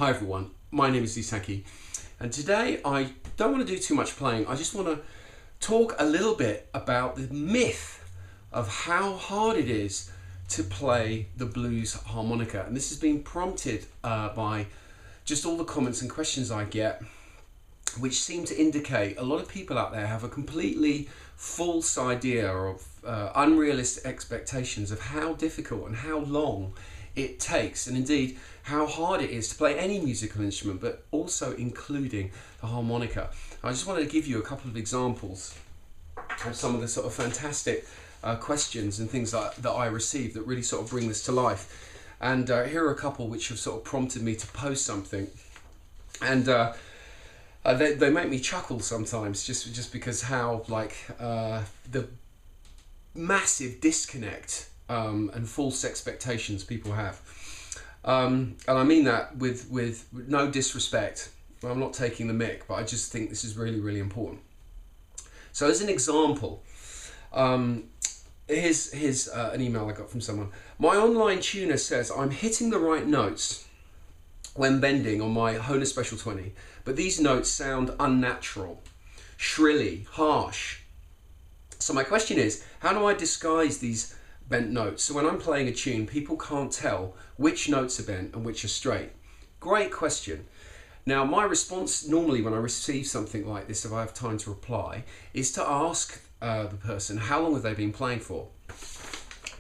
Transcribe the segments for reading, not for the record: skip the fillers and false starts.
Hi everyone, my name is Sankey, and today I don't want to do too much playing. I just want to talk a little bit about the myth of how hard it is to play the blues harmonica. And this has been prompted by just all the comments and questions I get, which seem to indicate a lot of people out there have a completely false idea of unrealistic expectations of how difficult and how long it takes, and indeed how hard it is to play any musical instrument, but also including the harmonica. I just wanted to give you a couple of examples of some of the sort of fantastic questions and things that I received that really sort of bring this to life. And here are a couple which have sort of prompted me to post something, and they make me chuckle sometimes, just because how the massive disconnect and false expectations people have, and I mean that with no disrespect. I'm not taking the mick, but I just think this is really important. So as an example, here's an email I got from someone. My online tuner says I'm hitting the right notes when bending on my Hohner Special 20, but these notes sound unnatural, shrilly, harsh. So my question is, how do I disguise these bent notes so when I'm playing a tune people can't tell which notes are bent and which are straight? Great question. Now my response normally when I receive something like this, if I have time to reply, is to ask the person how long have they been playing for.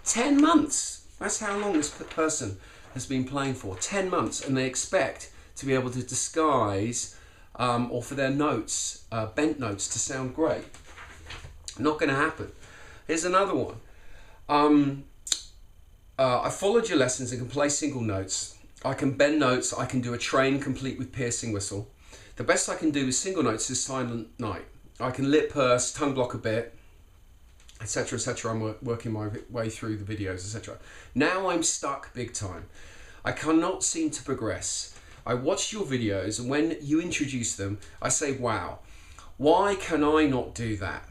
10 months. That's how long this person has been playing for. 10 months, and they expect to be able to disguise or for their notes, bent notes, to sound great. Not going to happen. Here's another one. I followed your lessons and can play single notes. I can bend notes. I can do a train complete with piercing whistle. The best I can do with single notes is Silent Night. I can lip purse, tongue block a bit, etc, etc. I'm working my way through the videos, etc. Now I'm stuck big time. I cannot seem to progress. I watched your videos, and when you introduce them, I say, wow, why can I not do that?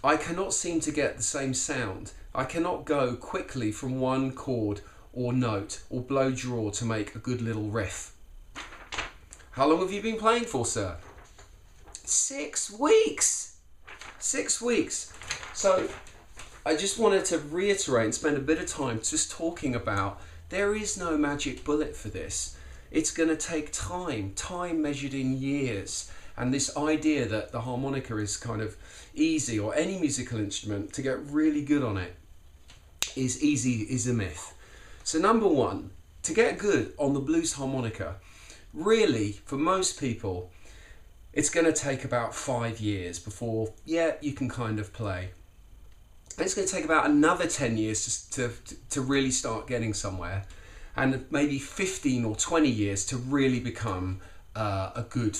I cannot seem to get the same sound. I cannot go quickly from one chord or note or blow draw to make a good little riff. How long have you been playing for, sir? 6 weeks. 6 weeks. So I just wanted to reiterate and spend a bit of time just talking about there is no magic bullet for this. It's going to take time measured in years. And this idea that the harmonica is kind of easy, or any musical instrument, to get really good on it is easy, is a myth. So number one, to get good on the blues harmonica, really, for most people, it's going to take about 5 years before, yeah, you can kind of play. And it's going to take about another 10 years to really start getting somewhere, and maybe 15 or 20 years to really become a good,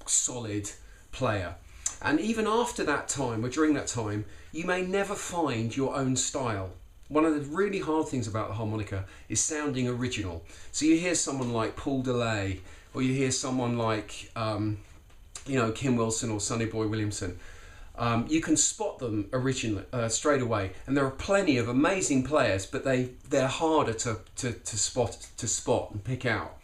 solid player. And even after that time, or during that time, you may never find your own style. One of the really hard things about the harmonica is sounding original. So you hear someone like Paul DeLay, or you hear someone like Kim Wilson or Sonny Boy Williamson. You can spot them originally straight away, and there are plenty of amazing players, but they're harder to spot and pick out.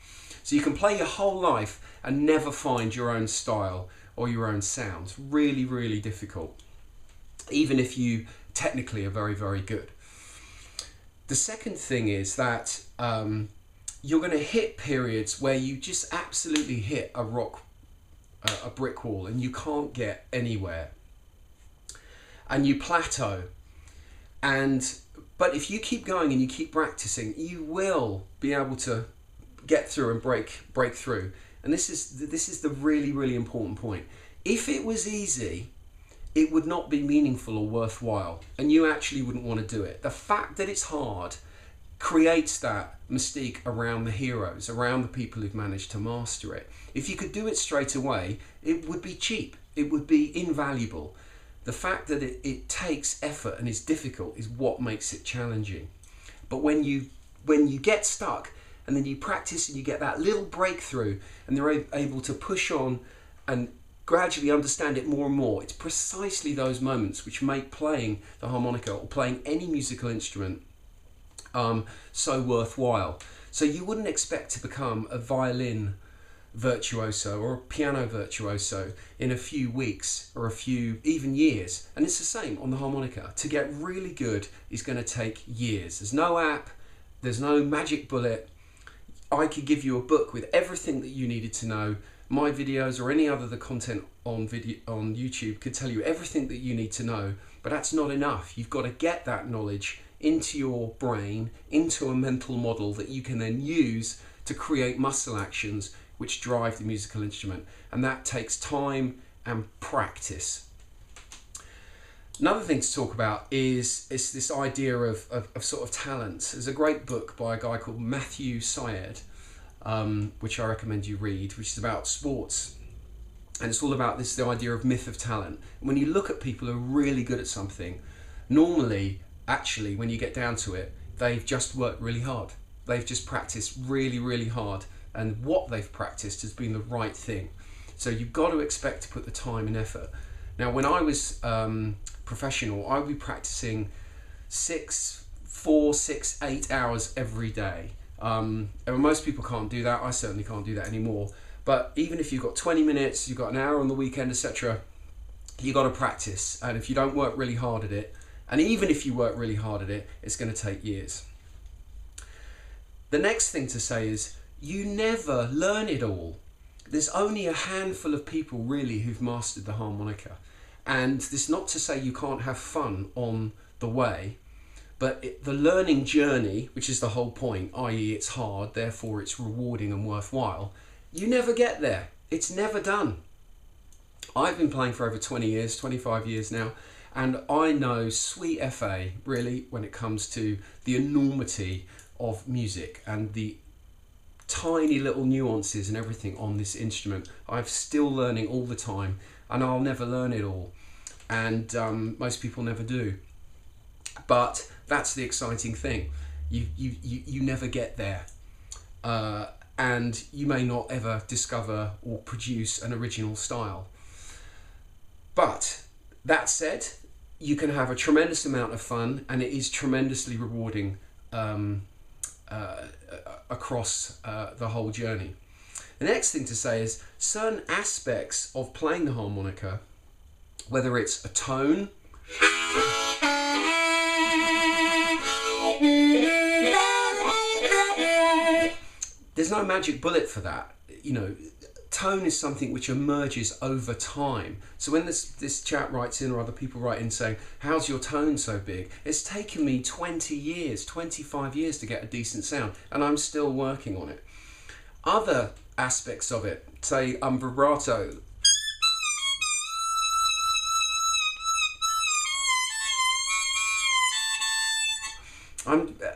So you can play your whole life and never find your own style or your own sound. It's really difficult, even if you technically are very good. The second thing is that you're going to hit periods where you just absolutely hit a brick wall and you can't get anywhere, and you plateau. But if you keep going and you keep practicing, you will be able to get through and break through. And this is the really important point. If it was easy, it would not be meaningful or worthwhile, and you actually wouldn't want to do it. The fact that it's hard creates that mystique around the heroes, around the people who've managed to master it. If you could do it straight away, it would be cheap. It would be invaluable. The fact that it takes effort and is difficult is what makes it challenging. But when you get stuck, and then you practice and you get that little breakthrough, and they're able to push on and gradually understand it more and more, it's precisely those moments which make playing the harmonica or playing any musical instrument so worthwhile. So you wouldn't expect to become a violin virtuoso or a piano virtuoso in a few weeks or a few even years. And it's the same on the harmonica. To get really good is going to take years. There's no app, there's no magic bullet. I could give you a book with everything that you needed to know. My videos or any other the content on YouTube could tell you everything that you need to know, but that's not enough. You've got to get that knowledge into your brain, into a mental model that you can then use to create muscle actions which drive the musical instrument, and that takes time and practice. Another thing to talk about is this idea of sort of talent. There's a great book by a guy called Matthew Syed, which I recommend you read, which is about sports. And it's all about the idea of myth of talent. And when you look at people who are really good at something, normally, actually, when you get down to it, they've just worked really hard. They've just practiced really, really hard. And what they've practiced has been the right thing. So you've got to expect to put the time and effort. Now, when I was professional, I would be practicing 4, 6, 8 hours every day. And most people can't do that. I certainly can't do that anymore. But even if you've got 20 minutes, you've got an hour on the weekend, etc., you've got to practice. And if you don't work really hard at it, and even if you work really hard at it, it's going to take years. The next thing to say is, you never learn it all. There's only a handful of people really who've mastered the harmonica. And this is not to say you can't have fun on the way, but the learning journey, which is the whole point, i.e. it's hard, therefore it's rewarding and worthwhile, you never get there. It's never done. I've been playing for over 20 years, 25 years now, and I know sweet FA, really, when it comes to the enormity of music and the tiny little nuances and everything on this instrument. I'm still learning all the time, and I'll never learn it all, and most people never do. But that's the exciting thing. You never get there, and you may not ever discover or produce an original style. But that said, you can have a tremendous amount of fun, and it is tremendously rewarding across the whole journey. The next thing to say is certain aspects of playing the harmonica, whether it's a tone, there's no magic bullet for that. You know, tone is something which emerges over time. So when this chap writes in, or other people write in saying, how's your tone so big? It's taken me 20 years, 25 years to get a decent sound, and I'm still working on it. Other aspects of it, say vibrato.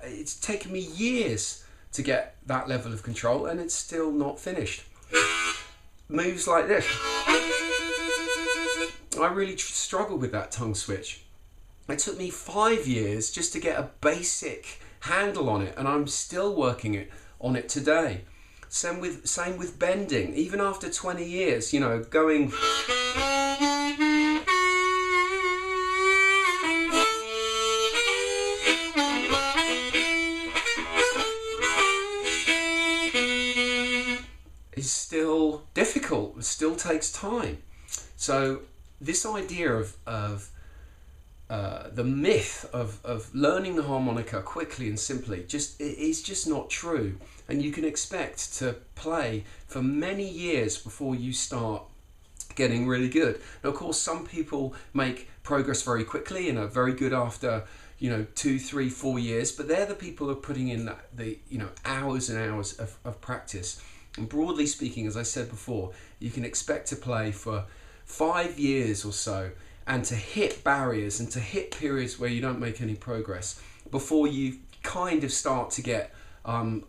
It's taken me years to get that level of control, and it's still not finished. Moves like this. I really struggled with that tongue switch. It took me 5 years just to get a basic handle on it, and I'm still working on it today. Same with bending. Even after 20 years, you know, going is still difficult. It still takes time. So this idea of the myth of learning the harmonica quickly and simply is just not true. And you can expect to play for many years before you start getting really good. Now, of course, some people make progress very quickly and are very good after 2, 3, 4 years, but they're the people who are putting in the hours and hours of practice. And broadly speaking, as I said before, you can expect to play for 5 years or so, and to hit barriers and to hit periods where you don't make any progress before you kind of start to get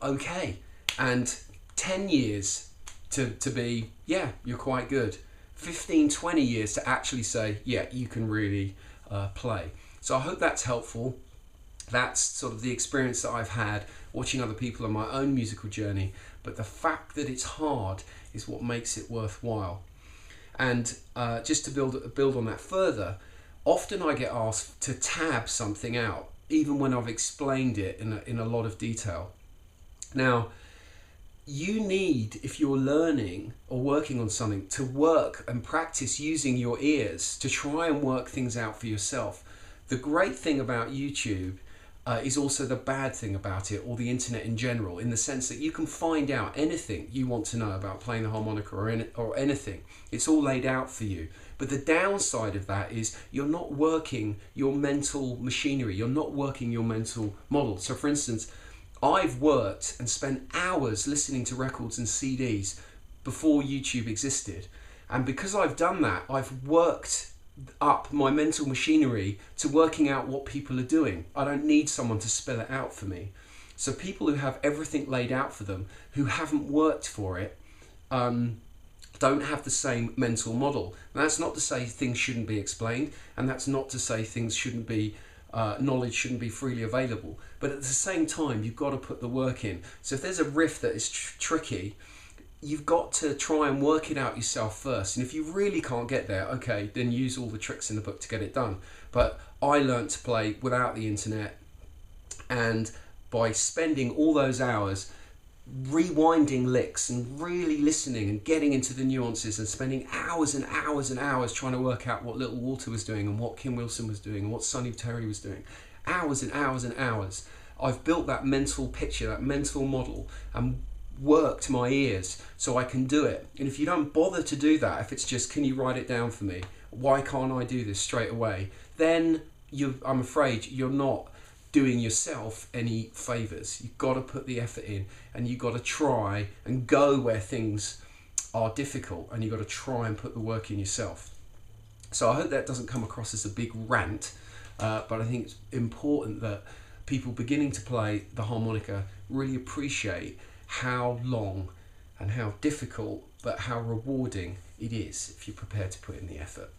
okay, and 10 years to be, yeah, you're quite good. 15, 20 years to actually say, yeah, you can really play. So I hope that's helpful. That's sort of the experience that I've had watching other people on my own musical journey. But the fact that it's hard is what makes it worthwhile. And just to build on that further, often I get asked to tab something out, even when I've explained it in a lot of detail. Now, you need, if you're learning or working on something, to work and practice using your ears to try and work things out for yourself. The great thing about YouTube is also the bad thing about it, or the internet in general, in the sense that you can find out anything you want to know about playing the harmonica or anything. It's all laid out for you. But the downside of that is you're not working your mental machinery, you're not working your mental model. So for instance, I've worked and spent hours listening to records and CDs before YouTube existed. And because I've done that, I've worked up my mental machinery to working out what people are doing. I don't need someone to spell it out for me. So people who have everything laid out for them, who haven't worked for it, don't have the same mental model. And that's not to say things shouldn't be explained, and that's not to say things shouldn't be knowledge shouldn't be freely available, but at the same time you've got to put the work in. So if there's a riff that is tricky, you've got to try and work it out yourself first, and if you really can't get there, okay, then use all the tricks in the book to get it done. But I learned to play without the internet, and by spending all those hours rewinding licks and really listening and getting into the nuances and spending hours and hours and hours trying to work out what Little Walter was doing and what Kim Wilson was doing and what Sonny Terry was doing, hours and hours and hours, I've built that mental picture, that mental model, and worked my ears so I can do it. And if you don't bother to do that, if it's just, can you write it down for me, why can't I do this straight away, then I'm afraid you're not doing yourself any favours. You've got to put the effort in, and you've got to try and go where things are difficult, and you've got to try and put the work in yourself. So I hope that doesn't come across as a big rant, but I think it's important that people beginning to play the harmonica really appreciate how long and how difficult but how rewarding it is if you're prepared to put in the effort.